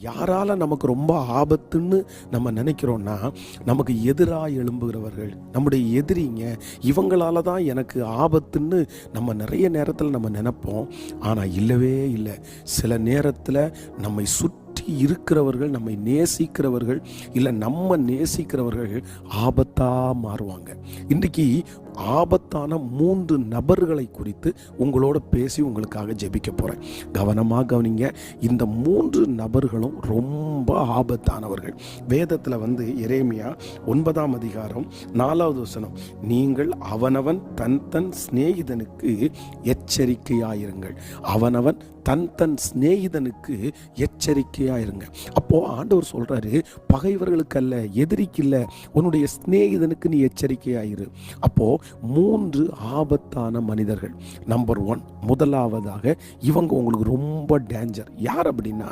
யாரால நமக்கு ரொம்ப ஆபத்துன்னு நம்ம நினைக்கிறோன்னா, நமக்கு எதிராக எழும்புகிறவர்கள், நம்முடைய எதிரிங்க, இவங்களால தான் எனக்கு ஆபத்துன்னு நம்ம நிறைய நேரத்தில் நம்ம நினைப்போம். ஆனால் இல்லவே இல்லை. சில நேரத்தில் நம்மை சுற்றி இருக்கிறவர்கள், நம்மை நேசிக்கிறவர்கள், இல்லை நம்ம நேசிக்கிறவர்கள் ஆபத்தாக மாறுவாங்க. இன்றைக்கி ஆபத்தான 3 நபர்களை குறித்து உங்களோட பேசி உங்களுக்காக ஜெபிக்க போகிறேன். கவனமாக கவனிங்க. இந்த 3 நபர்களும் ரொம்ப ஆபத்தானவர்கள். வேதத்தில் எரேமியா 9ஆம் அதிகாரம் 4வது வசனம், நீங்கள் அவனவன் தன் தன் சிநேகிதனுக்கு எச்சரிக்கையாயிருங்கள். அவனவன் தன் தன் சிநேகிதனுக்கு எச்சரிக்கையாயிருங்க. அப்போ ஆண்டவர் சொல்றாரு, பகைவர்களுக்கு அல்ல, எதிரிக்கு இல்லை, உன்னுடைய சிநேகிதனுக்கு நீ எச்சரிக்கையாயிரு. அப்போ 3 ஆபத்தான மனிதர்கள். நம்பர் 1, முதலாவதாக இவங்க உங்களுக்கு ரொம்ப டேஞ்சர். யார் அப்படின்னா,